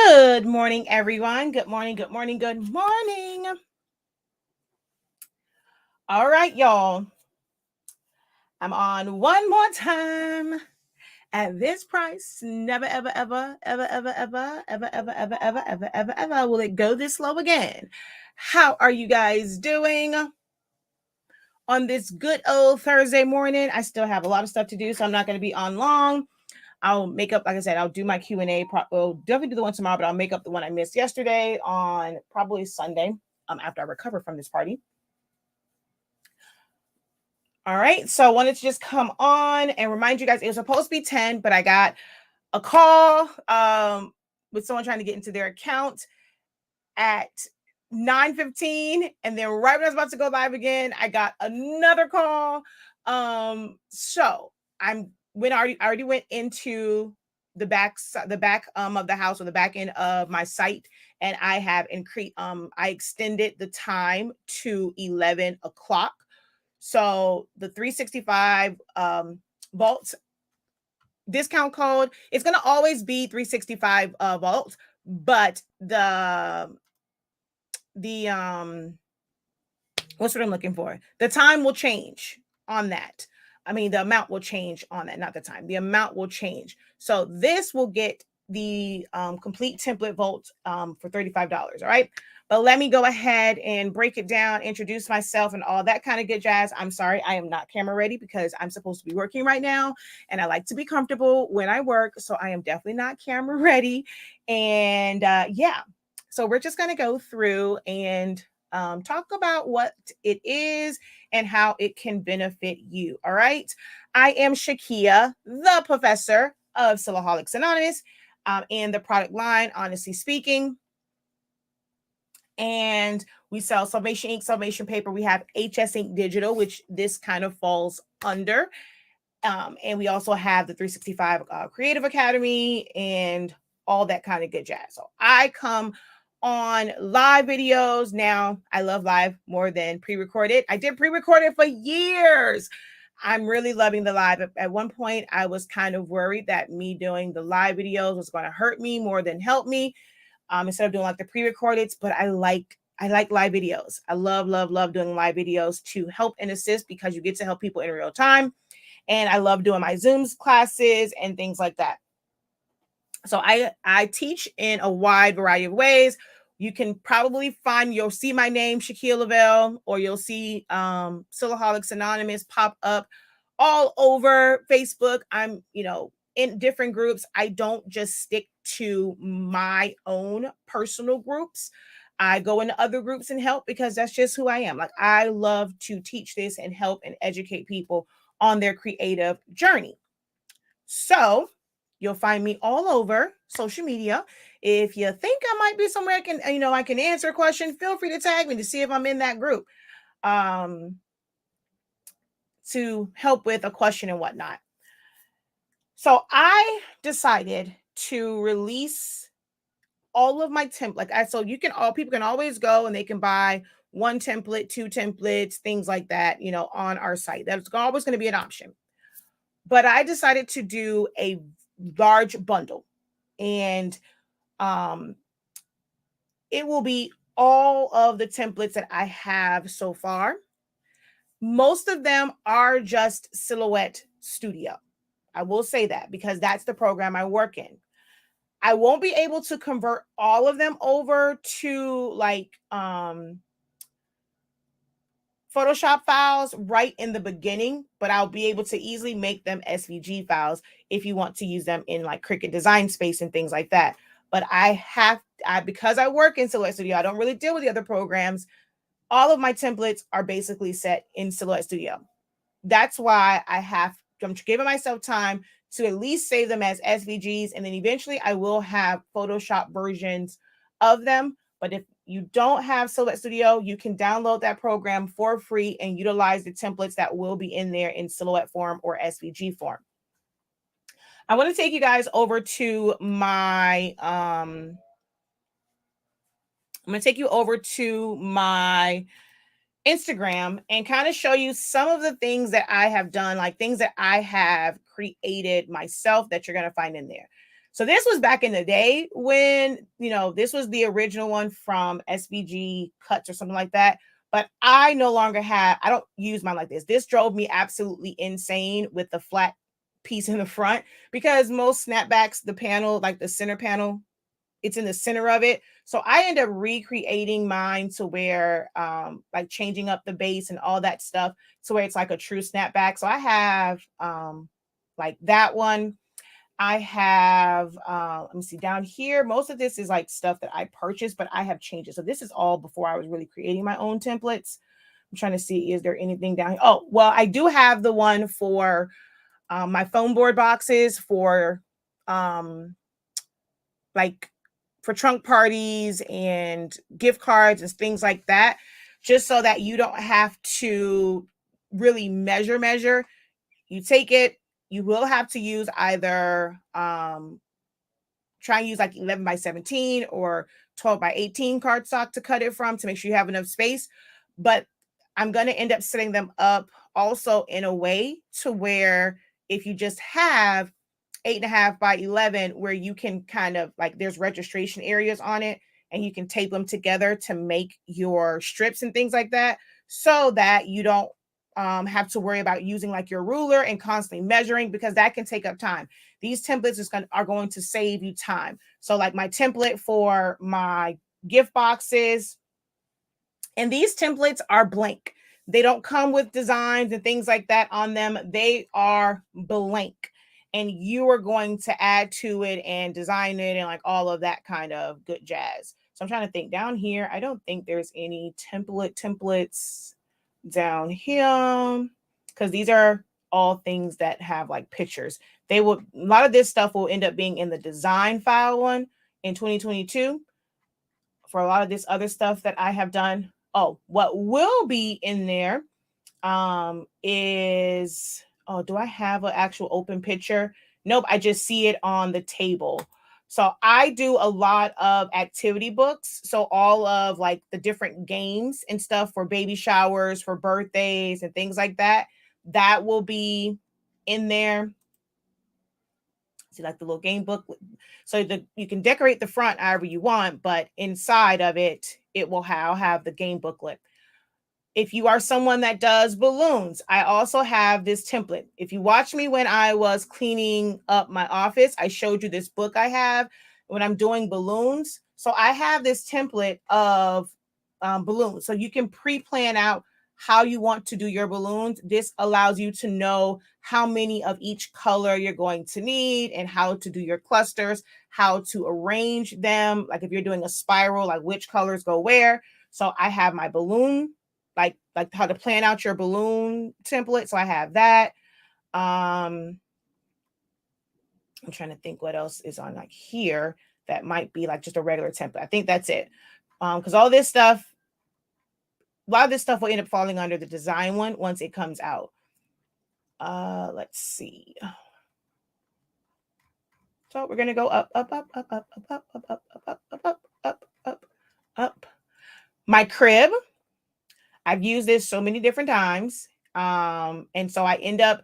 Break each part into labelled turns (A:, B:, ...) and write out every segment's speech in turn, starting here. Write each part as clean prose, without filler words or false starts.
A: Good morning, everyone. Good morning, good morning, good morning. All right, y'all. I'm on one more time at this price. Never, ever, ever, ever, ever, ever, ever, ever, ever, ever, ever, ever, ever will it go this low again. How are you guys doing on this good old Thursday morning? I still have a lot of stuff to do, so I'm not going to be on long. I'll make up, like I said, I'll do my Q&A. We'll definitely do the one tomorrow, but I'll make up the one I missed yesterday on probably Sunday after I recover from this party. All right. So I wanted to just come on and remind you guys, it was supposed to be 10, but I got a call with someone trying to get into their account at 9:15. And then right when I was about to go live again, I got another call. So I already went into the back of the house, or the back end of my site, and I have increased I extended the time to 11 o'clock. So the 365 vaults discount code, it's going to always be 365 vaults, but the what's what I'm looking for? The time will change on that. I mean, the amount will change on that, not the time. The amount will change. So this will get the complete template vault for $35. All right. But let me go ahead and break it down, introduce myself and all that kind of good jazz. I'm sorry, I am not camera ready because I'm supposed to be working right now. And I like to be comfortable when I work. So I am definitely not camera ready. And yeah, so we're just going to go through and talk about what it is and how it can benefit you. All right. I am Shakia, the professor of Silaholics Anonymous, and the product line, Honestly Speaking. And we sell Summation Ink, Summation Paper. We have HS Ink Digital, which this kind of falls under. And we also have the 365 Creative Academy and all that kind of good jazz. So I come on live videos. Now, I love live more than pre-recorded. I did pre-recorded for years. I'm really loving the live. At one point, I was kind of worried that me doing the live videos was going to hurt me more than help me. Instead of doing like the pre-recorded, but I like live videos. I love doing live videos to help and assist because you get to help people in real time. And I love doing my Zooms classes and things like that. So I teach in a wide variety of ways. You can probably you'll see my name, Shaquille Lavelle, or you'll see Silaholics Anonymous pop up all over Facebook. I'm, in different groups. I don't just stick to my own personal groups. I go into other groups and help because that's just who I am. Like, I love to teach this and help and educate people on their creative journey. So you'll find me all over social media. If you think I might be somewhere I can answer a question, feel free to tag me to see if I'm in that group to help with a question and whatnot. So I decided to release all of my templates. So people can always go and they can buy one template, two templates, things like that, on our site. That's always going to be an option. But I decided to do a large bundle, and it will be all of the templates that I have so far. Most of them are just Silhouette Studio. I will say that because that's the program I work in. I won't be able to convert all of them over to Photoshop files right in the beginning, but I'll be able to easily make them SVG files if you want to use them in like Cricut Design Space and things like that. But because I work in Silhouette Studio, I don't really deal with the other programs. All of my templates are basically set in Silhouette Studio. That's why I'm giving myself time to at least save them as SVGs. And then eventually I will have Photoshop versions of them. But if you don't have Silhouette Studio, you can download that program for free and utilize the templates that will be in there in Silhouette form or SVG form. I want to take you guys over to my, I'm going to take you over to my Instagram and kind of show you some of the things that I have done, like things that I have created myself that you're going to find in there. So this was back in the day when, this was the original one from SVG Cuts or something like that. But I no longer I don't use mine like this. This drove me absolutely insane with the flat piece in the front, because most snapbacks, the panel, like the center panel, it's in the center of it. So I end up recreating mine to where, like changing up the base and all that stuff to where it's like a true snapback. So I have, like that one. I have, let me see down here. Most of this is like stuff that I purchased, but I have changed it. So this is all before I was really creating my own templates. I'm trying to see, is there anything down here? Oh, well, I do have the one for my foam board boxes for like for trunk parties and gift cards and things like that, just so that you don't have to really measure. You take it, you will have to use either try and use like 11 by 17 or 12 by 18 cardstock to cut it from, to make sure you have enough space. But I'm going to end up setting them up also in a way to where if you just have 8.5 by 11, where you can kind of like, there's registration areas on it and you can tape them together to make your strips and things like that, so that you don't have to worry about using like your ruler and constantly measuring, because that can take up time. These templates are going to save you time. So like my template for my gift boxes, and these templates are blank. They don't come with designs and things like that on them. They are blank. And you are going to add to it and design it and like all of that kind of good jazz. So I'm trying to think down here. I don't think there's any templates down here, because these are all things that have like pictures. A lot of this stuff will end up being in the design file one in 2022 for a lot of this other stuff that I have done. Oh, what will be in there is, oh, do I have an actual open picture? Nope, I just see it on the table. So I do a lot of activity books. So all of like the different games and stuff for baby showers, for birthdays and things like that, that will be in there. See, like the little game book. So you can decorate the front however you want, but inside of it, it will have the game booklet. If you are someone that does balloons, I also have this template. If you watch me when I was cleaning up my office, I showed you this book I have when I'm doing balloons. So I have this template of balloons. So you can pre-plan out how you want to do your balloons. This allows you to know how many of each color you're going to need and how to do your clusters, how to arrange them. Like if you're doing a spiral, like which colors go where. So I have my balloon, like how to plan out your balloon template. So I have that. I'm trying to think what else is on like here that might be like just a regular template. I think that's it. Because a lot of this stuff will end up falling under the design one once it comes out. Let's see. So we're gonna go up. My crib, I've used this so many different times. And so I end up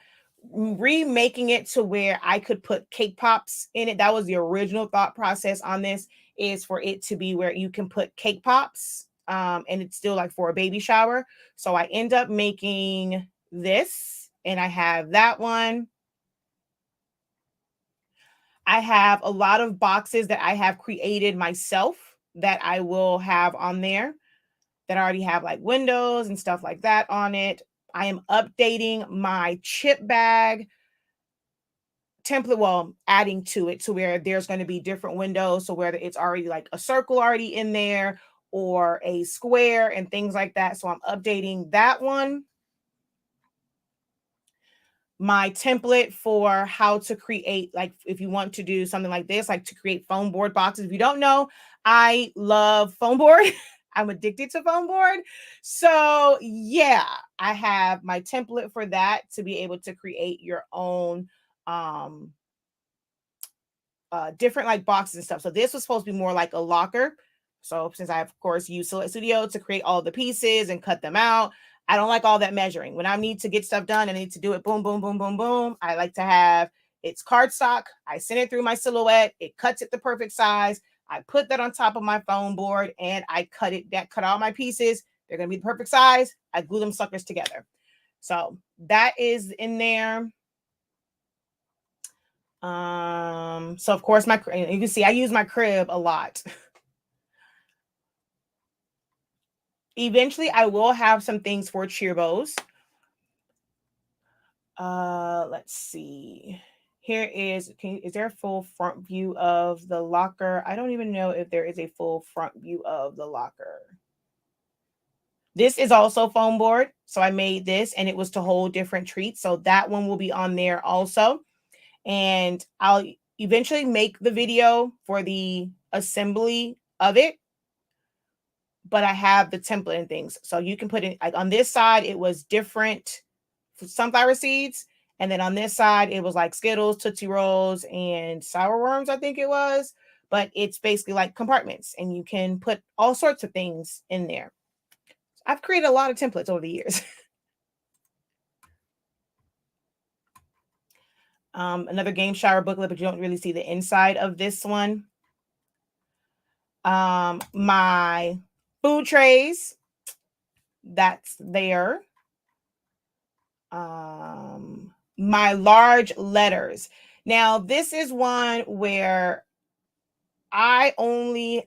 A: remaking it to where I could put cake pops in it. That was the original thought process on this, is for it to be where you can put cake pops. And it's still like for a baby shower. So I end up making this, and I have that one. I have a lot of boxes that I have created myself that I will have on there, that already have like windows and stuff like that on it. I am updating my chip bag template, well, adding to it to where there's going to be different windows. So whether it's already like a circle already in there or a square and things like that. So I'm updating that one. My template for how to create, like if you want to do something like this, like to create foam board boxes. If you don't know, I love foam board. I'm addicted to foam board. So yeah, I have my template for that to be able to create your own different like boxes and stuff. So this was supposed to be more like a locker. So since I of course use Select Studio to create all the pieces and cut them out, I don't like all that measuring. When I need to get stuff done, I need to do it boom, boom, boom, boom, boom. I like to have It's cardstock. I send it through my Silhouette. It cuts it the perfect size. I put that on top of my foam board and I cut all my pieces. They're going to be the perfect size. I glue them suckers together. So that is in there. So of course, you can see I use my crib a lot. Eventually, I will have some things for cheer bows. Let's see. Here is there a full front view of the locker? I don't even know if there is a full front view of the locker. This is also foam board. So I made this and it was to hold different treats. So that one will be on there also. And I'll eventually make the video for the assembly of it. But I have the template and things. So you can put it like on this side, it was different sunflower seeds. And then on this side, it was like Skittles, Tootsie Rolls, and sour worms, I think it was. But it's basically like compartments and you can put all sorts of things in there. I've created a lot of templates over the years. Another game shower booklet, but you don't really see the inside of this one. My food trays, that's there. My large letters. Now, this is one where I've only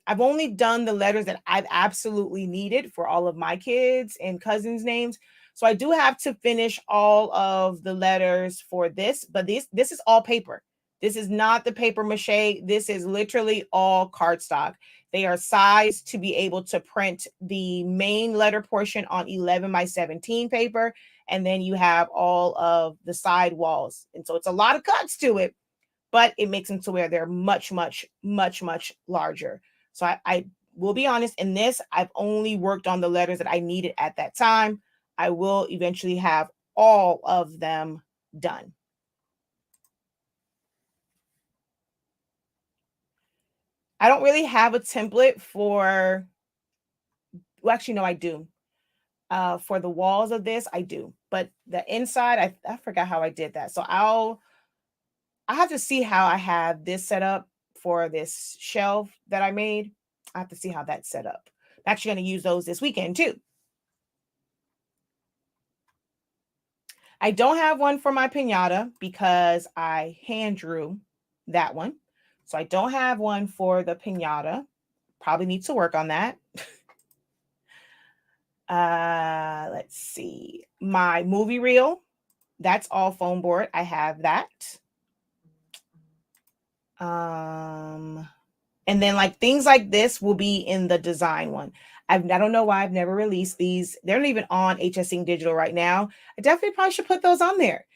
A: done the letters that I've absolutely needed for all of my kids and cousins' names. So I do have to finish all of the letters for this, but this is all paper. This is not the paper mache. This is literally all cardstock. They are sized to be able to print the main letter portion on 11 by 17 paper. And then you have all of the side walls. And so it's a lot of cuts to it, but it makes them to where they're much, much, much, much larger. So I will be honest, in this, I've only worked on the letters that I needed at that time. I will eventually have all of them done. I don't really have a template for, well, actually, no, I do. For the walls of this, I do. But the inside, I forgot how I did that. So I have to see how I have this set up for this shelf that I made. I have to see how that's set up. I'm actually going to use those this weekend too. I don't have one for my piñata because I hand drew that one. So I don't have one for the piñata. Probably need to work on that. Let's see. My movie reel, that's all foam board. I have that. And then like things like this will be in the design one. I don't know why I've never released these. They're not even on HS Ink Digital right now. I definitely probably should put those on there.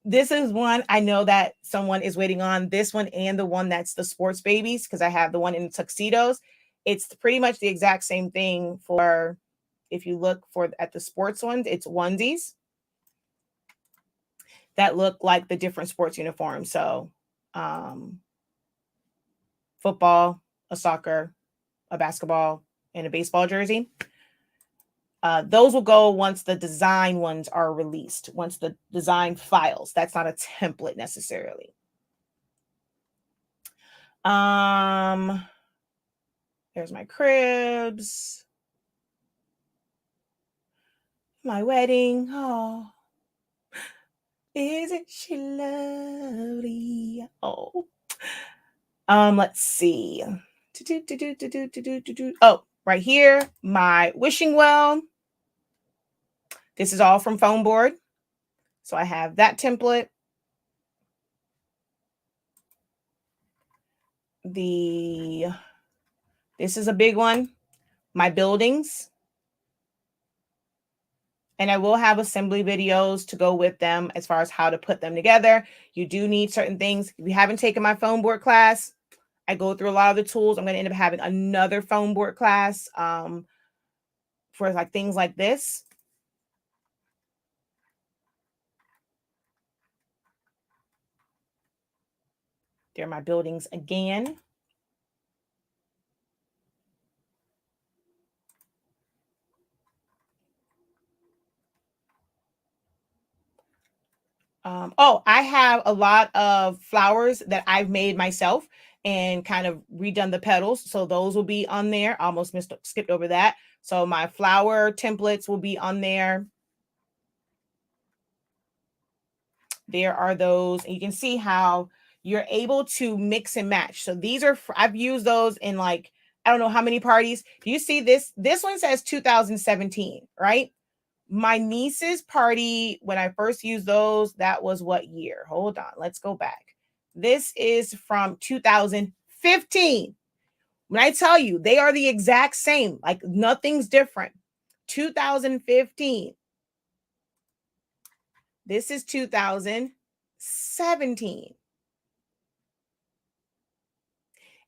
A: This is one I know that someone is waiting on. This one and the one that's the sports babies, because I have the one in the tuxedos. It's pretty much the exact same thing for, if you look for at the sports ones, it's onesies that look like the different sports uniforms. So football, a soccer, a basketball, and a baseball jersey. Those will go once the design ones are released, once the design files. That's not a template necessarily. There's my cribs. My wedding. Oh, isn't she lovely? Oh. Let's see. Oh, right here, my wishing well. This is all from foam board. So I have that template. This is a big one. My buildings. And I will have assembly videos to go with them as far as how to put them together. You do need certain things. If you haven't taken my foam board class, I go through a lot of the tools. I'm going to end up having another foam board class for like things like this. There are my buildings again. Oh, I have a lot of flowers that I've made myself and kind of redone the petals. So those will be on there. Almost skipped over that. So my flower templates will be on there. There are those, and you can see how you're able to mix and match. So these are, I've used those in like, I don't know how many parties. Do you see this? This one says 2017, right? My niece's party, when I first used those, that was what year? Hold on, let's go back. This is from 2015. When I tell you they are the exact same, like nothing's different. 2015. This is 2017.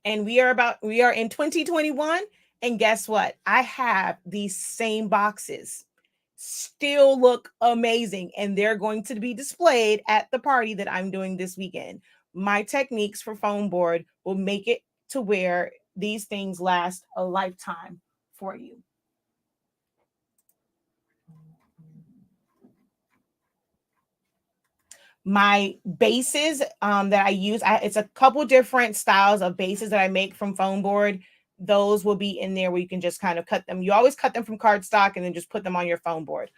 A: And we are in 2021. And guess what? I have these same boxes. Still look amazing. And they're going to be displayed at the party that I'm doing this weekend. My techniques for foam board will make it to where these things last a lifetime for you. My bases that I use, it's a couple different styles of bases that I make from foam board. Those will be in there where you can just kind of cut them. You always cut them from cardstock and then just put them on your foam board.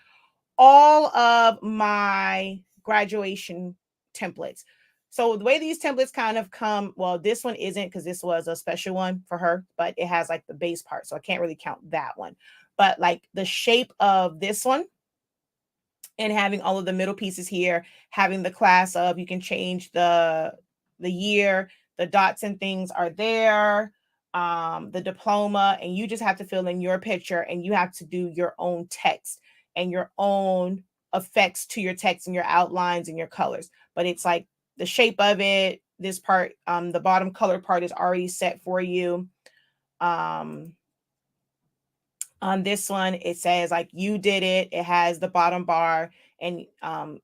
A: All of my graduation templates. So the way these templates kind of come, well, this one isn't because this was a special one for her, but it has like the base part. So I can't really count that one. But like the shape of this one, and having all of the middle pieces here, having the class of, you can change the year, the dots and things are there, the diploma, and you just have to fill in your picture and you have to do your own text and your own effects to your text and your outlines and your colors. But it's like the shape of it, this part, the bottom color part is already set for you. On this one, it says like you did it. It has the bottom bar, and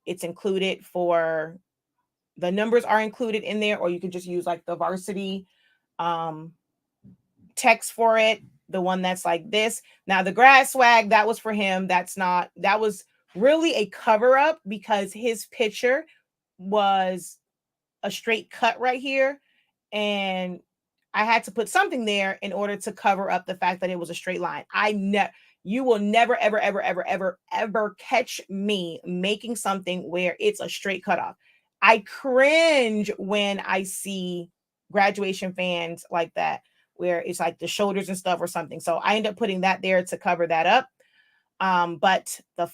A: it's included for, the numbers are included in there, or you can just use like the varsity text for it, the one that's like this. Now the grad swag, that was for him. That was really a cover up because his picture was a straight cut right here, and I had to put something there in order to cover up the fact that it was a straight line. You will never, ever, ever, ever, ever, ever catch me making something where it's a straight cutoff. I cringe when I see graduation fans like that, where it's like the shoulders and stuff or something. So I end up putting that there to cover that up. But the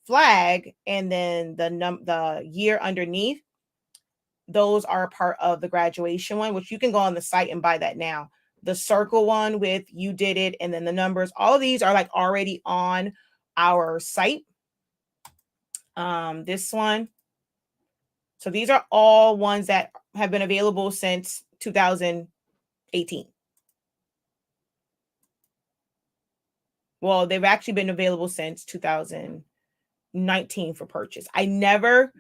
A: flag, and then the year underneath, those are a part of the graduation one, which you can go on the site and buy that now. The circle one with you did it, and then the numbers, all of these are like already on our site. This one. So these are all ones that have been available since 2018. Well, they've actually been available since 2019 for purchase. I never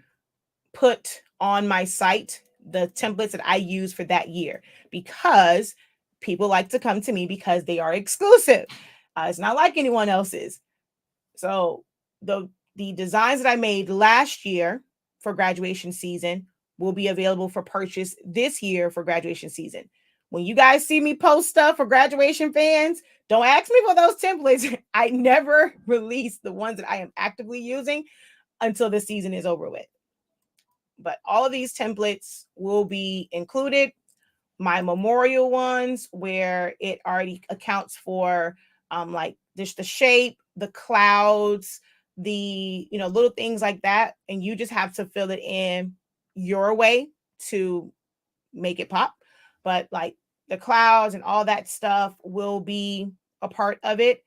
A: put on my site the templates that I use for that year because people like to come to me because they are exclusive. It's not like anyone else's. So the designs that I made last year for graduation season will be available for purchase this year for graduation season. When you guys see me post stuff for graduation fans, don't ask me for those templates. I never release the ones that I am actively using until the season is over with. But all of these templates will be included. My memorial ones, where it already accounts for like just the shape, the clouds, the little things like that, and you just have to fill it in your way to make it pop. But like the clouds and all that stuff will be a part of it.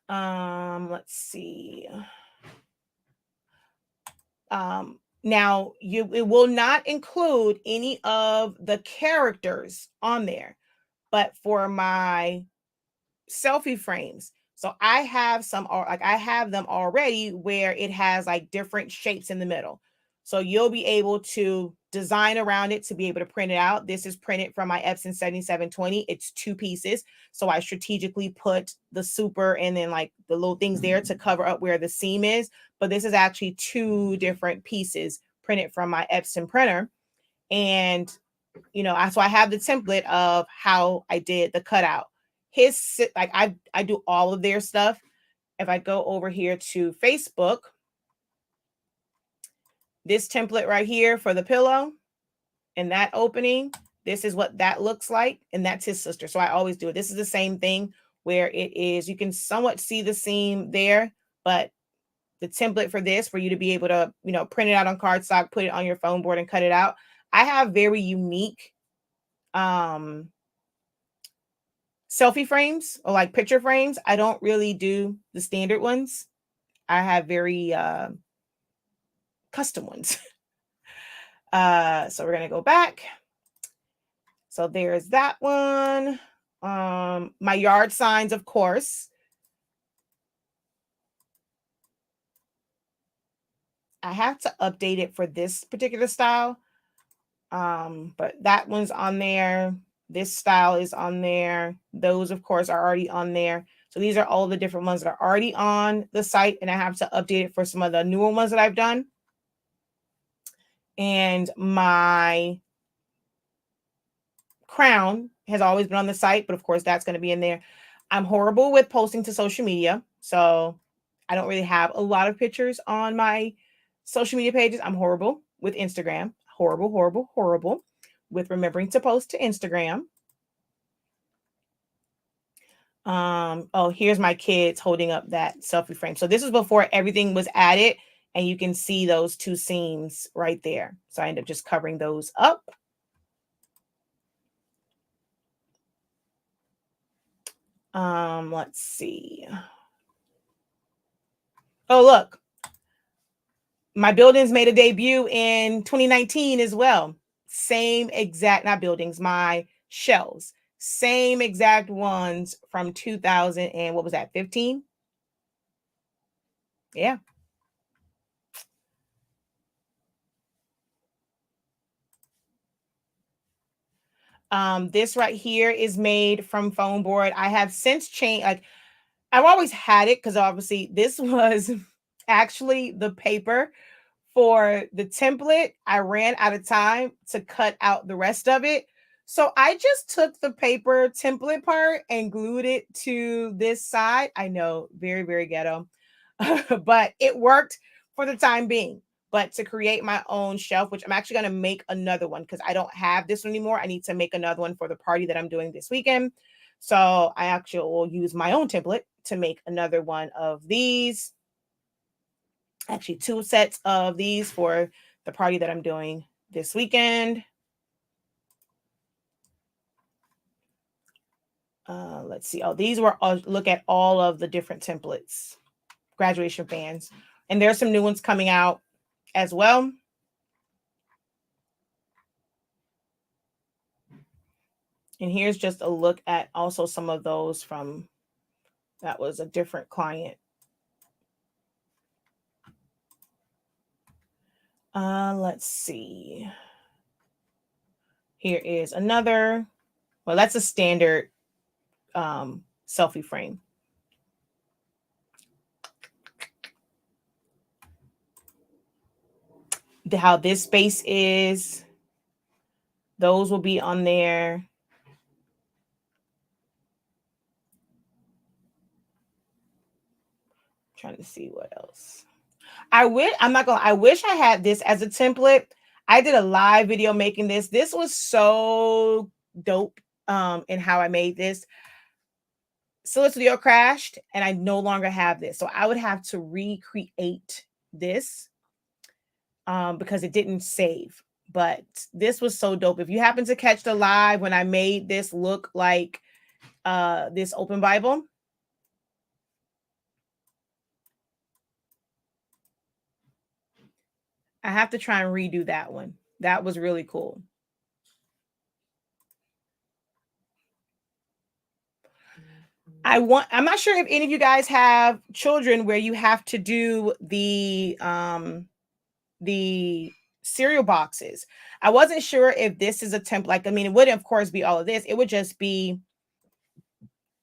A: Let's see. Now it will not include any of the characters on there, but for my selfie frames, so I have I have them already where it has like different shapes in the middle. So you'll be able to design around it to be able to print it out. This is printed from my Epson 7720. It's 2 pieces. So I strategically put the super and then like the little things there to cover up where the seam is. But this is actually 2 different pieces printed from my Epson printer. And, so I have the template of how I did the cutout. I do all of their stuff. If I go over here to Facebook, this template right here for the pillow and that opening, this is what that looks like. And that's his sister. So I always do it. This is the same thing where it is, you can somewhat see the seam there, but the template for this, for you to be able to, print it out on cardstock, put it on your foam board and cut it out. I have very unique selfie frames or like picture frames. I don't really do the standard ones. I have very custom ones. So we're going to go back. So there's that one. My yard signs, of course. I have to update it for this particular style. But that one's on there. This style is on there. Those, of course, are already on there. So these are all the different ones that are already on the site. And I have to update it for some of the newer ones that I've done. And my crown has always been on the site, but of course that's going to be in there. I'm horrible with posting to social media, so I don't really have a lot of pictures on my social media pages. I'm horrible with Instagram. Horrible with remembering to post to Instagram. Here's my kids holding up that selfie frame. So this was before everything was added, and you can see those 2 seams right there. So I end up just covering those up. Let's see. Oh, look. My buildings made a debut in 2019 as well. Same exact, not buildings, my shelves. Same exact ones from 2000 and what was that, 15? Yeah. This right here is made from foam board. I have since changed, like I've always had it because obviously this was actually the paper for the template. I ran out of time to cut out the rest of it. So I just took the paper template part and glued it to this side. I know, very, very ghetto, but it worked for the time being. But to create my own shelf, which I'm actually going to make another one because I don't have this one anymore. I need to make another one for the party that I'm doing this weekend. So I actually will use my own template to make another one of these. Actually 2 sets of these for the party that I'm doing this weekend. Let's see. Oh, these were, look at all of the different templates, graduation fans. And there's some new ones coming out as well. And here's just a look at also some of those from, that was a different client. Let's see. Here is another. Well, that's a standard selfie frame. How this space is, those will be on there. Trying to see what else. I wish I had this as a template. I did a live video making this. This was so dope in how I made this. Solar Studio crashed and I no longer have this. So I would have to recreate this because it didn't save. But this was so dope. If you happen to catch the live when I made this look like this open Bible, I have to try and redo that one. That was really cool. I'm not sure if any of you guys have children where you have to do the cereal boxes. I wasn't sure if this is a template. Like, I mean, it wouldn't, of course, be all of this. It would just be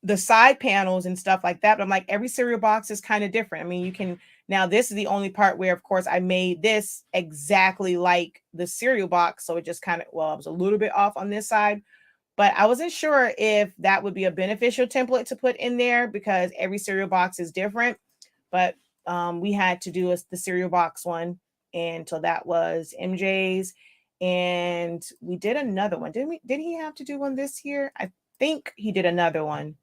A: the side panels and stuff like that. But I'm like, every cereal box is kind of different. I mean, you can, now this is the only part where, of course, I made this exactly like the cereal box. So it just kind of, well, I was a little bit off on this side, but I wasn't sure if that would be a beneficial template to put in there because every cereal box is different. But we had to do the cereal box one. And so that was MJ's. And we did another one. Didn't we? Did he have to do one this year? I think he did another one.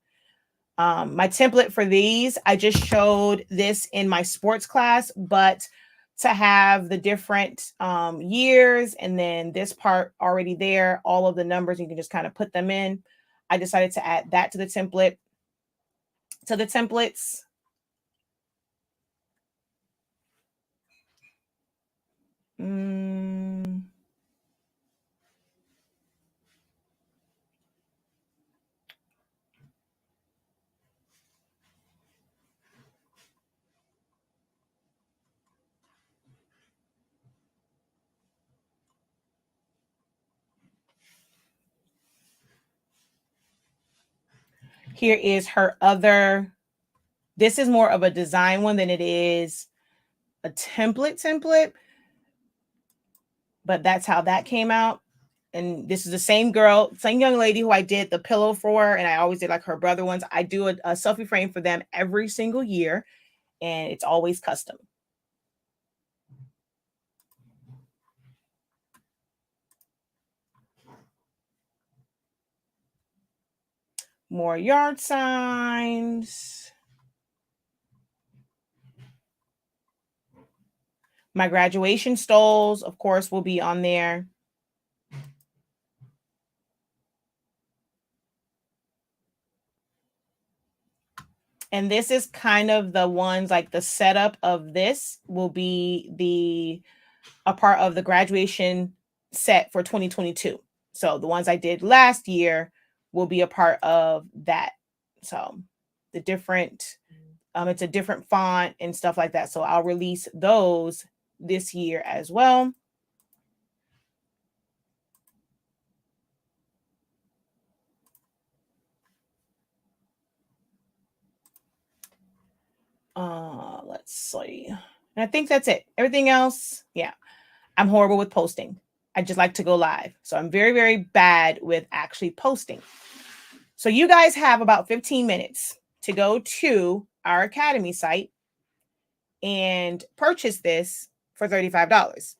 A: My template for these, I just showed this in my sports class, but to have the different years and then this part already there, all of the numbers, you can just kind of put them in. I decided to add that to the template, to the templates. Here is her other. This is more of a design one than it is a template, but that's how that came out. And this is the same girl, same young lady who I did the pillow for, and I always did like her brother ones. I do a selfie frame for them every single year, and it's always custom. More yard signs. My graduation stoles, of course, will be on there. And this is kind of the ones, like the setup of this will be a part of the graduation set for 2022. So the ones I did last year will be a part of that. So the different, it's a different font and stuff like that. So I'll release those this year as well. Let's see. And I think that's it. Everything else, yeah. I'm horrible with posting. I just like to go live. So I'm very, very bad with actually posting. So you guys have about 15 minutes to go to our Academy site and purchase this for $35.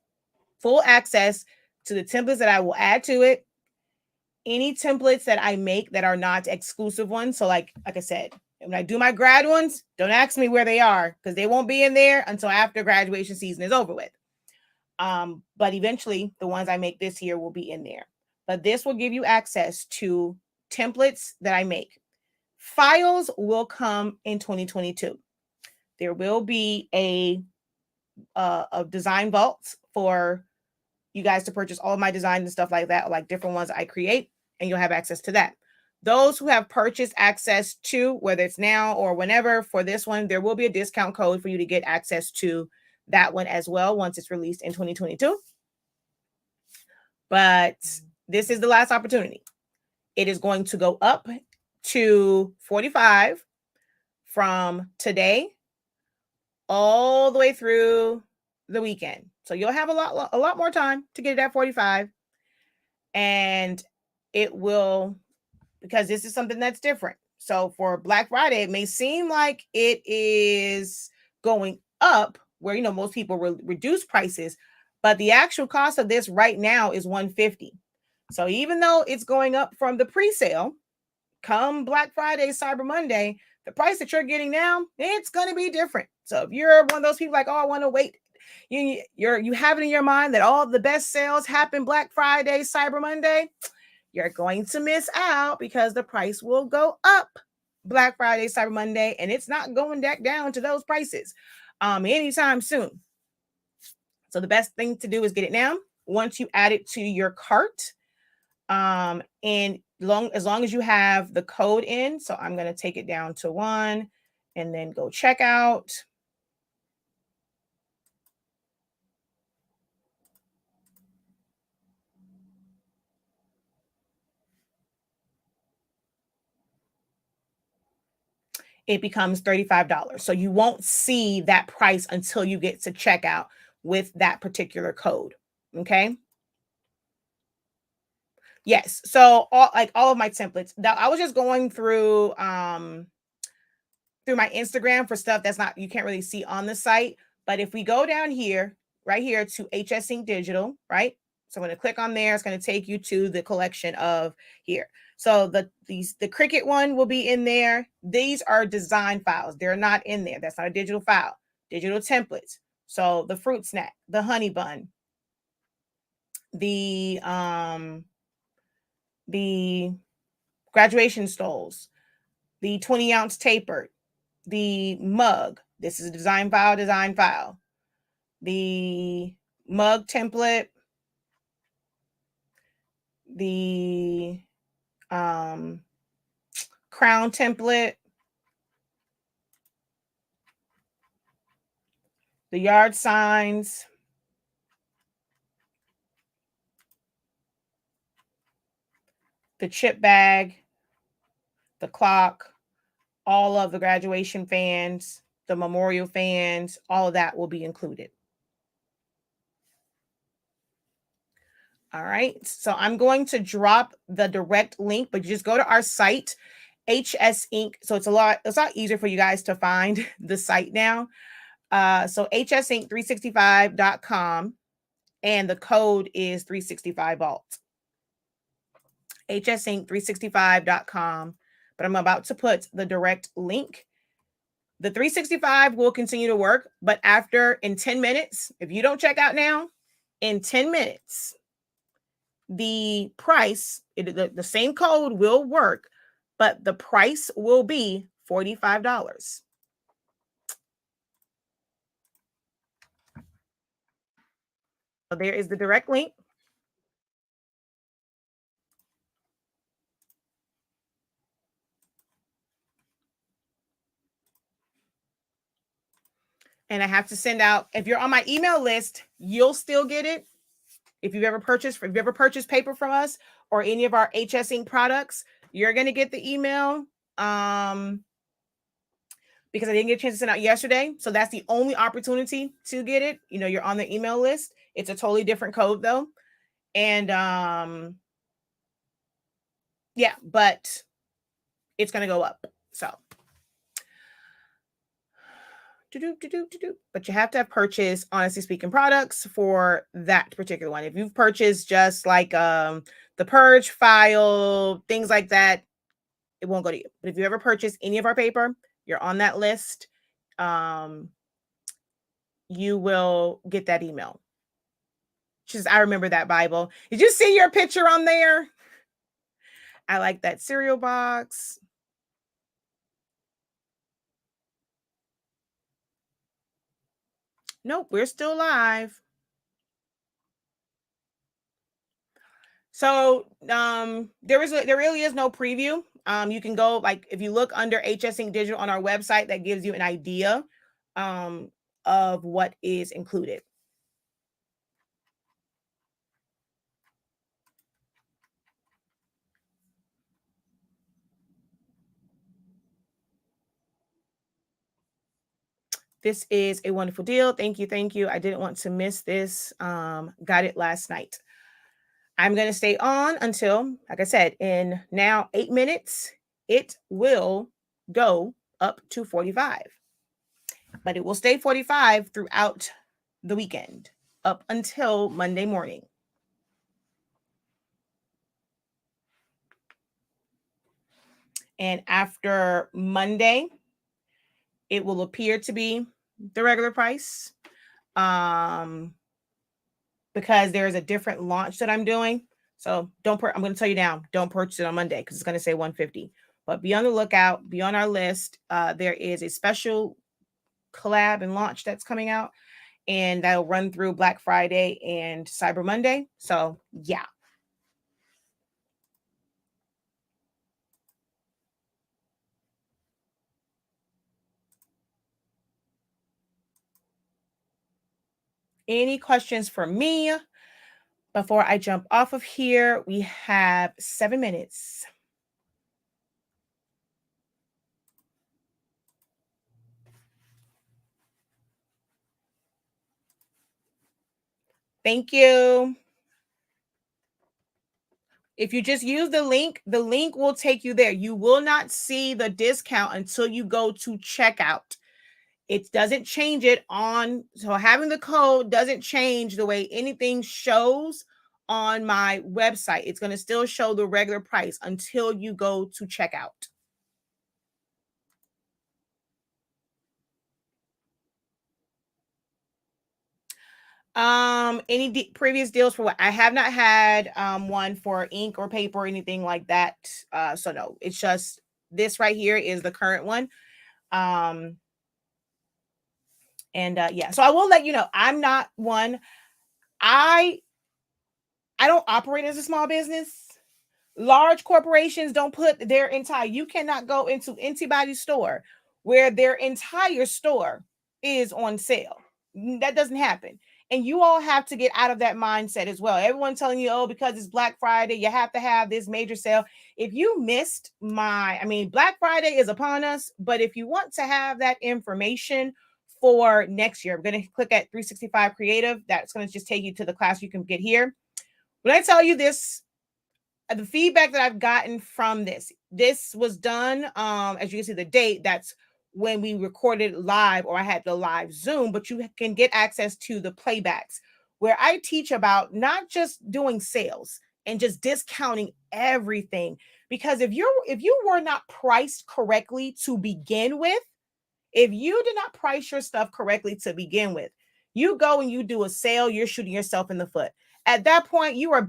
A: Full access to the templates that I will add to it. Any templates that I make that are not exclusive ones. So like I said, when I do my grad ones, don't ask me where they are because they won't be in there until after graduation season is over with. But eventually the ones I make this year will be in there. But this will give you access to templates that I make. Files will come in 2022. There will be a design vault for you guys to purchase all of my designs and stuff like that, like different ones I create, and you'll have access to that. Those who have purchased access to, whether it's now or whenever for this one, there will be a discount code for you to get access to that one as well once it's released in 2022. But this is the last opportunity. It is going to go up to 45 from today all the way through the weekend. So you'll have a lot more time to get it at 45. And it will, because this is something that's different. So for Black Friday, it may seem like it is going up where, most people reduce prices, but the actual cost of this right now is $150. So even though it's going up from the pre-sale, come Black Friday, Cyber Monday, the price that you're getting now, it's going to be different. So if you're one of those people like, oh, I want to wait, you have it in your mind that all the best sales happen Black Friday, Cyber Monday, you're going to miss out because the price will go up Black Friday, Cyber Monday, and it's not going back down to those prices anytime soon. So the best thing to do is get it now. Once you add it to your cart, and as long as you have the code in, so I'm going to take it down to 1 and then go check out. it becomes $35. So you won't see that price until you get to checkout with that particular code. Okay. Yes. So all of my templates. Now I was just going through my Instagram for stuff that's not, you can't really see on the site. But if we go down here, right here to HS Ink Digital, right? So I'm going to click on there. It's going to take you to the collection of here. So the Cricut one will be in there. These are design files. They're not in there. That's not a digital file. Digital templates. So the fruit snack, the honey bun, the graduation stoles, the 20-ounce tapered, the mug. This is a design file. The mug template, the crown template, the yard signs, the chip bag, the clock, all of the graduation fans, the memorial fans, all of that will be included. All right. So I'm going to drop the direct link, but you just go to our site, HS Ink. So it's a lot easier for you guys to find the site now. So hsink365.com, and the code is 365 vault. hsink365.com, but I'm about to put the direct link. The 365 will continue to work, but in 10 minutes, if you don't check out now, in 10 minutes, the price, the same code will work, but the price will be $45. So there is the direct link. And I have to send out, if you're on my email list, you'll still get it. If you've ever purchased paper from us or any of our HS Ink products, you're going to get the email because I didn't get a chance to send out yesterday. So that's the only opportunity to get it. You're on the email list. It's a totally different code though. And yeah, but it's going to go up. So but you have to have purchased Honestly Speaking products for that particular one. If you've purchased just like the purge file, things like that, it won't go to you. But if you ever purchase any of our paper, you're on that list. You will get that email. Just, I remember that Bible. Did you see your picture on there? I like that cereal box. Nope, we're still live. So there really is no preview. You can go, like, if you look under HS Ink Digital on our website, that gives you an idea of what is included. This is a wonderful deal. Thank you. Thank you. I didn't want to miss this. Got it last night. I'm going to stay on until, like I said, in now 8 minutes, it will go up to 45. But it will stay 45 throughout the weekend up until Monday morning. And after Monday, it will appear to be the regular price. Because there's a different launch that I'm doing. So I'm going to tell you now, don't purchase it on Monday because it's going to say 150. But be on the lookout, be on our list. There is a special collab and launch that's coming out, and that'll run through Black Friday and Cyber Monday. So yeah. Any questions for me before I jump off of here? We have 7 minutes. Thank you. If you just use the link will take you there. You will not see the discount until you go to checkout. It doesn't change it on. So having the code doesn't change the way anything shows on my website. It's going to still show the regular price until you go to checkout. Any previous deals for what? I have not had one for ink or paper or anything like that. So no, it's just this right here is the current one. Um, and yeah, so I will let you know. I'm not one. I I don't operate as a small business. Large corporations don't put their entire, you cannot go into anybody's store where their entire store is on sale. That doesn't happen. And you all have to get out of that mindset as well. Everyone telling you, oh, because it's Black Friday, you have to have this major sale. If you missed Black Friday is upon us, but if you want to have that information for next year, I'm going to click at 365 Creative. That's going to just take you to the class you can get here. When I tell you this, the feedback that I've gotten from this was done, as you can see the date, that's when we recorded live, or I had the live Zoom, but you can get access to the playbacks where I teach about not just doing sales and just discounting everything. Because if you were not priced correctly to begin with, if you did not price your stuff correctly to begin with, you go and you do a sale, you're shooting yourself in the foot. At that point, you're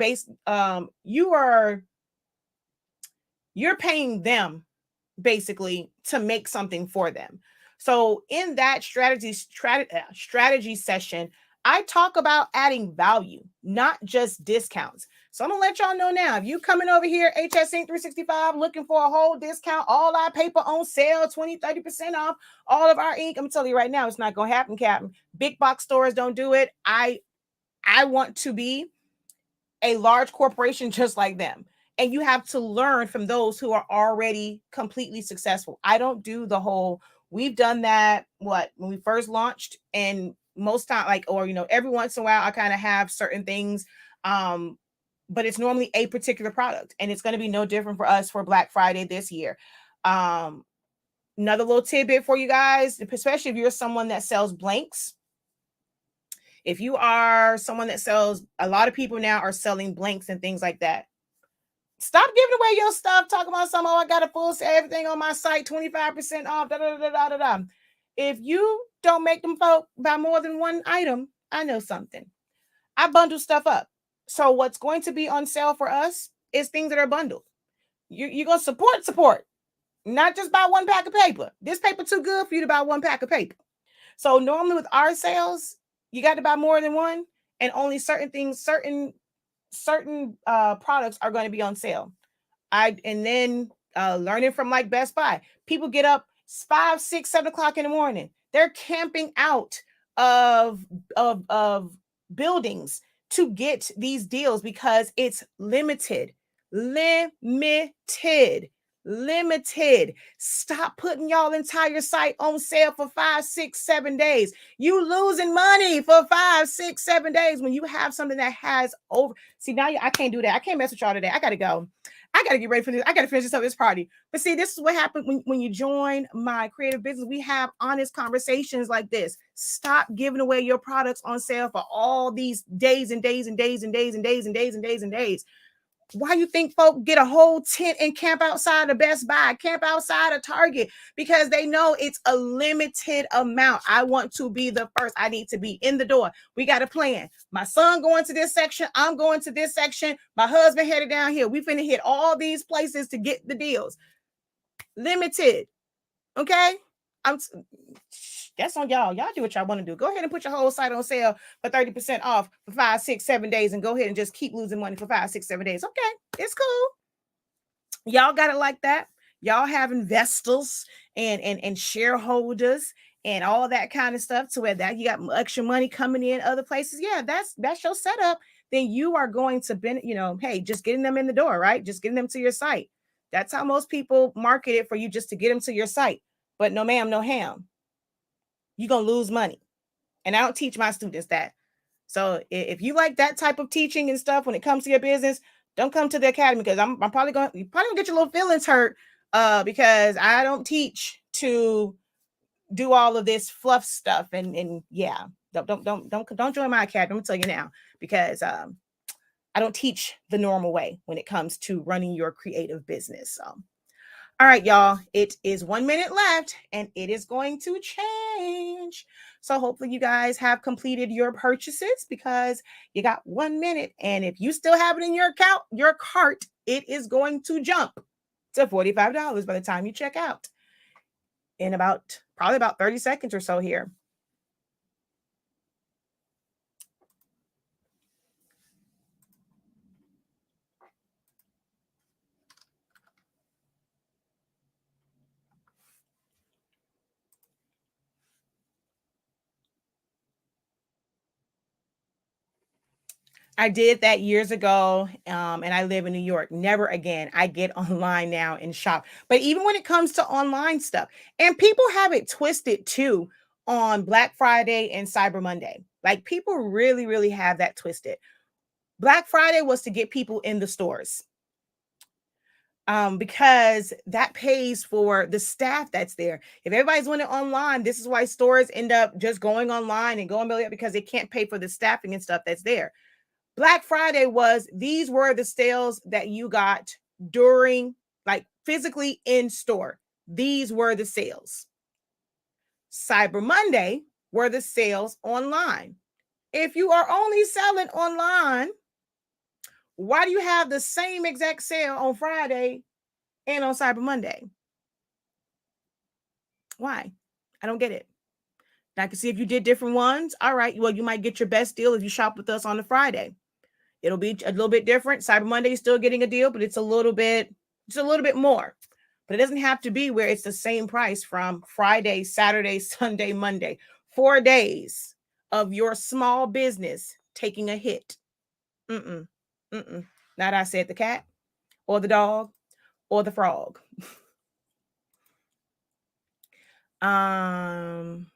A: paying them basically to make something for them. So in that strategy session, I talk about adding value, not just discounts. So I'm gonna let y'all know now. If you coming over here, HS Inc. 365, looking for a whole discount, all our paper on sale, 20-30% off, all of our ink, I'm telling you right now, it's not gonna happen, Captain. Big box stores don't do it. I want to be a large corporation just like them. And you have to learn from those who are already completely successful. I don't do the whole, we've done that, when we first launched, and most time, like, or, every once in a while, I kind of have certain things. But it's normally a particular product, and it's going to be no different for us for Black Friday this year. Another little tidbit for you guys, especially if you're someone that sells blanks. If you are someone that sells, a lot of people now are selling blanks and things like that. Stop giving away your stuff, talking about some, oh, I got a full set, everything on my site, 25% off, da, da, da, da, da, da. If you don't make them folk buy more than one item, I know something. I bundle stuff up. So what's going to be on sale for us is things that are bundled. You're going to support, not just buy one pack of paper. This paper too good for you to buy one pack of paper. So normally with our sales, you got to buy more than one, and only certain things, certain products are going to be on sale. Learning from like Best Buy, people get up 5, 6, 7 o'clock in the morning. They're camping out of buildings to get these deals because it's limited. Stop putting y'all entire site on sale for 5, 6, 7 days. You losing money for 5, 6, 7 days when you have something that has over. See, now I can't do that. I can't mess with y'all today. I gotta go. I gotta get ready for this. I gotta finish this up this party. But see, this is what happened when you join my creative business. We have honest conversations like this. Stop giving away your products on sale for all these days and days and days and days and days and days and days and days. Why you think folk get a whole tent and camp outside of Best Buy, camp outside of Target? Because they know it's a limited amount. I want to be the first. I need to be in the door. We got a plan. My son going to this section. I'm going to this section. My husband headed down here. We finna hit all these places to get the deals. Limited. Okay? That's on y'all. Y'all do what y'all want to do. Go ahead and put your whole site on sale for 30% off for 5, 6, 7 days, and go ahead and just keep losing money for 5, 6, 7 days. Okay, it's cool. Y'all got it like that. Y'all have investors and shareholders and all that kind of stuff, to where that you got extra money coming in other places. Yeah, that's your setup. Then you are going to hey, just getting them in the door, right? Just getting them to your site. That's how most people market it for you, just to get them to your site. But no ma'am, no ham. You're going to lose money. And I don't teach my students that. So if you like that type of teaching and stuff when it comes to your business, don't come to the academy, because I'm probably going you probably gonna get your little feelings hurt because I don't teach to do all of this fluff stuff, and yeah, don't join my academy. I'm gonna tell you now, because I don't teach the normal way when it comes to running your creative business. So all right, y'all, it is 1 minute left and it is going to change. So hopefully you guys have completed your purchases, because you got 1 minute. And if you still have it in your account, your cart, it is going to jump to $45 by the time you check out in probably about 30 seconds or so here. I did that years ago, and I live in New York. Never again. I get online now and shop. But even when it comes to online stuff, and people have it twisted too on Black Friday and Cyber Monday. Like, people really, really have that twisted. Black Friday was to get people in the stores, because that pays for the staff that's there. If everybody's doing it online, this is why stores end up just going online and going belly up, because they can't pay for the staffing and stuff that's there. Black Friday these were the sales that you got during, like, physically in store. These were the sales. Cyber Monday were the sales online. If you are only selling online, why do you have the same exact sale on Friday and on Cyber Monday? Why? I don't get it. Now, I can see if you did different ones. All right. Well, you might get your best deal if you shop with us on the Friday. It'll be a little bit different. Cyber Monday is still getting a deal, but it's a little bit more. But it doesn't have to be where it's the same price from Friday, Saturday, Sunday, Monday. 4 days of your small business taking a hit. Mm-mm. Mm-mm. Not I said the cat or the dog or the frog. um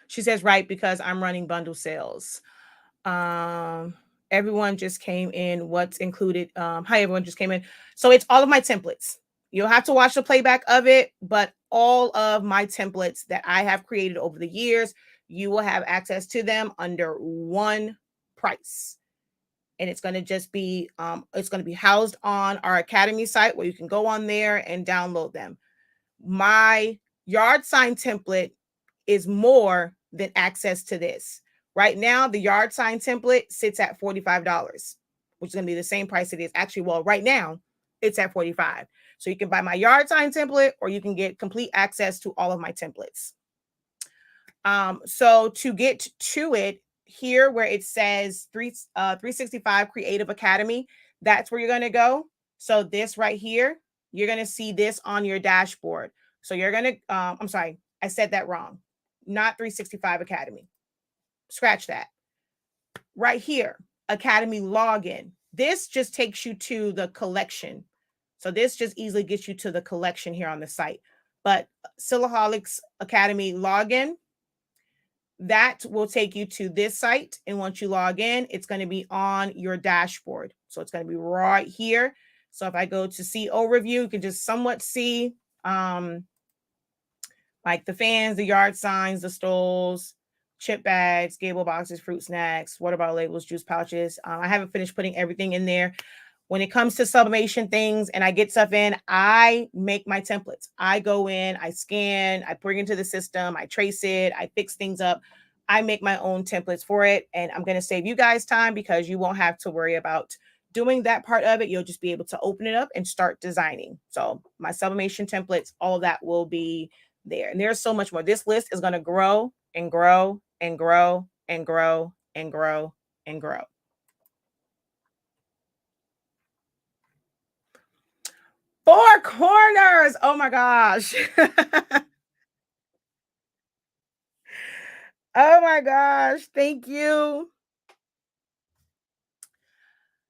A: she says, right, because I'm running bundle sales. Um, everyone just came in. What's included? Hi, everyone just came in. So it's all of my templates. You'll have to watch the playback of it, but all of my templates that I have created over the years, you will have access to them under one price. And it's going to just be it's going to be housed on our academy site, where you can go on there and download them. My yard sign template is more than access to this. Right now, the yard sign template sits at $45, which is going to be the same price it is. Actually, well, right now, it's at $45. So you can buy my yard sign template, or you can get complete access to all of my templates. So to get to it, here where it says 365 Creative Academy, that's where you're going to go. So this right here, you're going to see this on your dashboard. So you're going to, I'm sorry, I said that wrong. Not 365 Academy. Scratch that. Right here, Academy login. This just takes you to the collection. So this just easily gets you to the collection here on the site. But Silaholics Academy login, that will take you to this site. And once you log in, it's going to be on your dashboard. So it's going to be right here. So if I go to see overview, you can just somewhat see like the fans, the yard signs, the stoles, chip bags, gable boxes, fruit snacks, water bottle labels, juice pouches. I haven't finished putting everything in there. When it comes to sublimation things and I get stuff in, I make my templates. I go in, I scan, I bring it into the system, I trace it, I fix things up. I make my own templates for it. And I'm going to save you guys time, because you won't have to worry about doing that part of it. You'll just be able to open it up and start designing. So my sublimation templates, all of that will be there. And there's so much more. This list is going to grow and grow and grow and grow and grow and grow. Four corners. Oh my gosh. Oh my gosh. Thank you.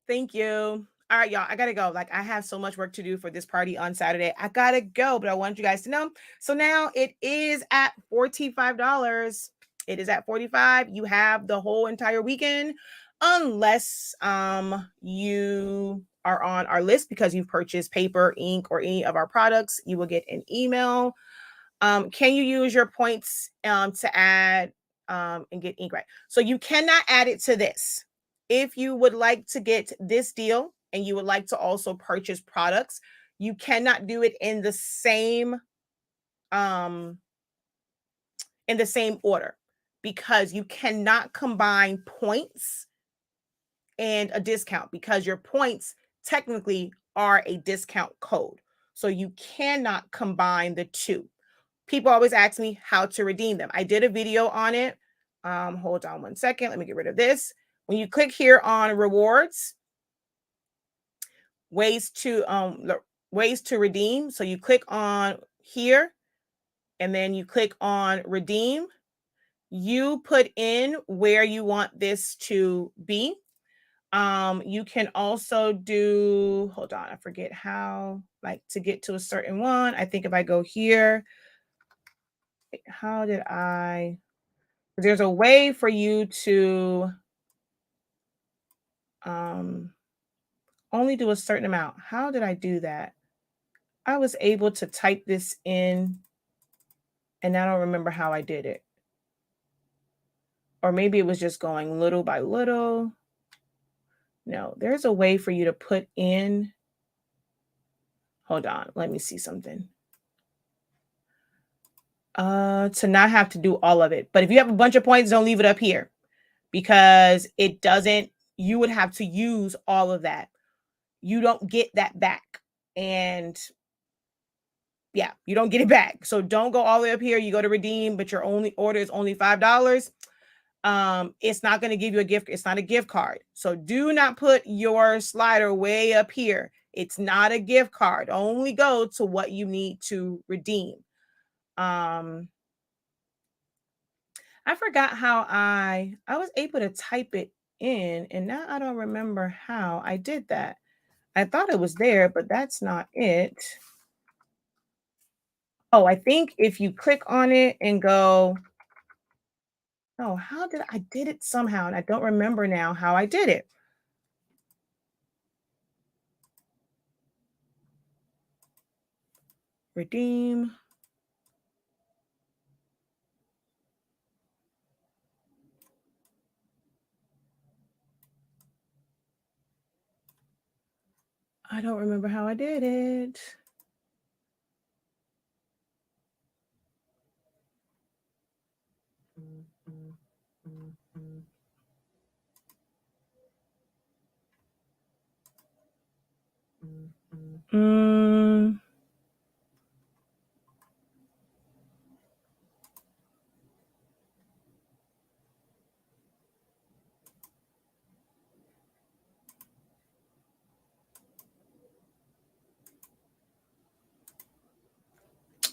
A: Thank you. All right, y'all, I gotta go. Like, I have so much work to do for this party on Saturday. I gotta go, but I want you guys to know. So now it is at $45. It is at 45. You have the whole entire weekend, unless you are on our list because you've purchased paper, ink, or any of our products. You will get an email. Can you use your points to add and get ink, right? So you cannot add it to this. If you would like to get this deal and you would like to also purchase products, you cannot do it in um the same order, because you cannot combine points and a discount, because your points technically are a discount code. So you cannot combine the two. People always ask me how to redeem them. I did a video on it. Hold on one second. Let me get rid of this. When you click here on rewards, ways to redeem. So you click on here and then you click on redeem. You put in where you want this to be. You can also do, hold on, I forget how, like, to get to a certain one. I think if I go here, how did there's a way for you to only do a certain amount. How did I do that? I was able to type this in and I don't remember how I did it. Or maybe it was just going little by little. No, there's a way for you to put in. Hold on, let me see something. To not have to do all of it. But if you have a bunch of points, don't leave it up here, because it doesn't, you would have to use all of that. You don't get that back. And yeah, you don't get it back. So don't go all the way up here. You go to redeem, but your only order is only $5. It's not going to give you a gift. It's not a gift card. So do not put your slider way up here. It's not a gift card. Only go to what you need to redeem. I forgot how I was able to type it in, and now I don't remember how I did that. I thought it was there, but that's not it. Oh, I think if you click on it and go, oh, how did I did it somehow, and I don't remember now how I did it. Redeem. I don't remember how I did it.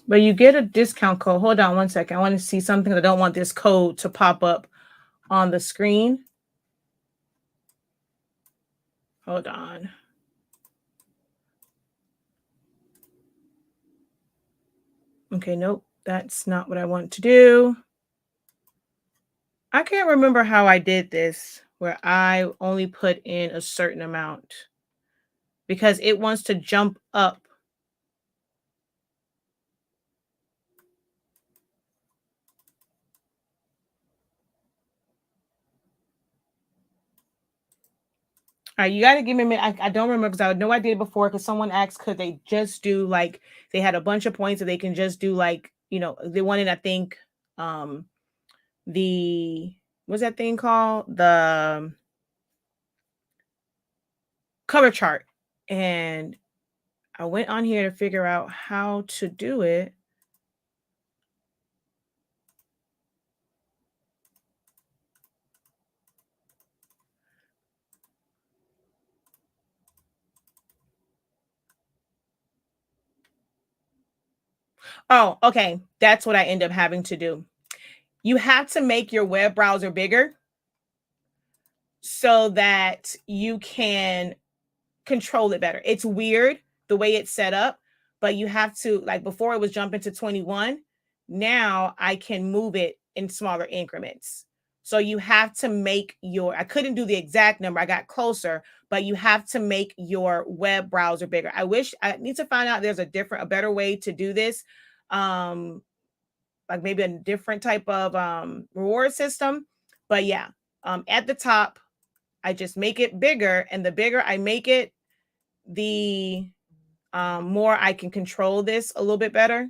A: But you get a discount code. Hold on one second. I want to see something. I don't want this code to pop up on the screen. Hold on. Okay, nope. That's not what I want to do. I can't remember how I did this, where I only put in a certain amount, because it wants to jump up. All right, you got to give me a minute. I don't remember, because I know I did it before, because someone asked, could they just do, like, they had a bunch of points that they can just do, like, they wanted, I think, what's that thing called? The cover chart. And I went on here to figure out how to do it. Oh, okay. That's what I end up having to do. You have to make your web browser bigger so that you can control it better. It's weird the way it's set up, but you have to, like before it was jumping to 21. Now I can move it in smaller increments. So you have to make your, I couldn't do the exact number, I got closer, but you have to make your web browser bigger. I need to find out there's a better way to do this. Like maybe a different type of reward system. But yeah, at the top, I just make it bigger, and the bigger I make it, the more I can control this a little bit better.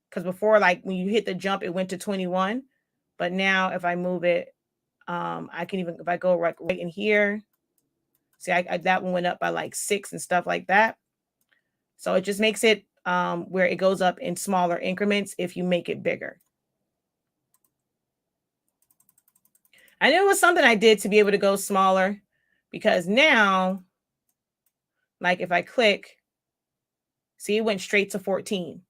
A: Because before, like when you hit the jump, it went to 21. But now if I move it, I can even, if I go right in here, see, that one went up by like 6 and stuff like that. So it just makes it where it goes up in smaller increments if you make it bigger. I knew it was something I did to be able to go smaller, because now, like if I click, see, it went straight to 14.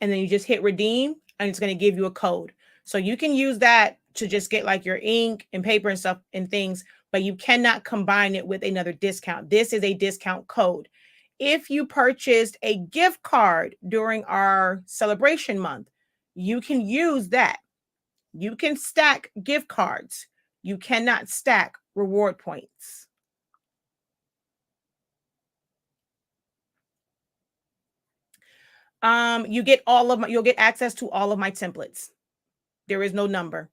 A: And then you just hit redeem, and it's going to give you a code. So you can use that to just get like your ink and paper and stuff and things, but you cannot combine it with another discount. This is a discount code. If you purchased a gift card during our celebration month, you can use that. You can stack gift cards. You cannot stack reward points. You'll get access to all of my templates. There is no number.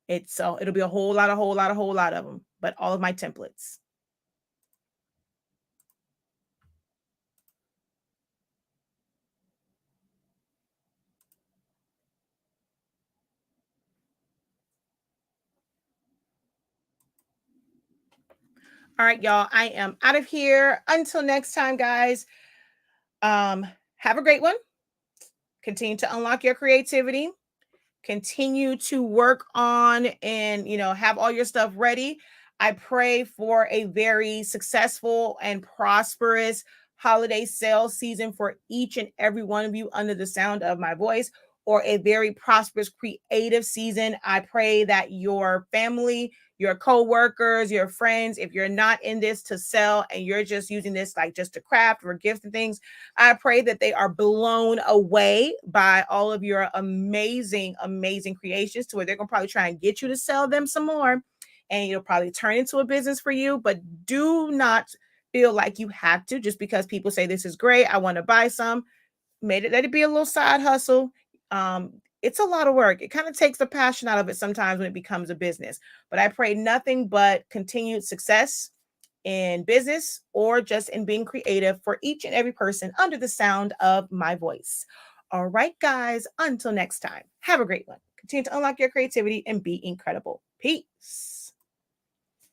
A: It'll be a whole lot of them, but all of my templates. All right, y'all, I am out of here. Until next time, guys. Have a great one. Continue to unlock your creativity. Continue to work on and, have all your stuff ready. I pray for a very successful and prosperous holiday sales season for each and every one of you under the sound of my voice, or a very prosperous creative season. I pray that your family, your co-workers, your friends, if you're not in this to sell and you're just using this like just to craft or gifts and things, I pray that they are blown away by all of your amazing, amazing creations, to where they're going to probably try and get you to sell them some more, and it'll probably turn into a business for you. But do not feel like you have to, just because people say this is great, I want to buy some. Let it be a little side hustle. It's a lot of work. It kind of takes the passion out of it sometimes when it becomes a business. But I pray nothing but continued success in business or just in being creative for each and every person under the sound of my voice. All right, guys, until next time, have a great one. Continue to unlock your creativity and be incredible. Peace.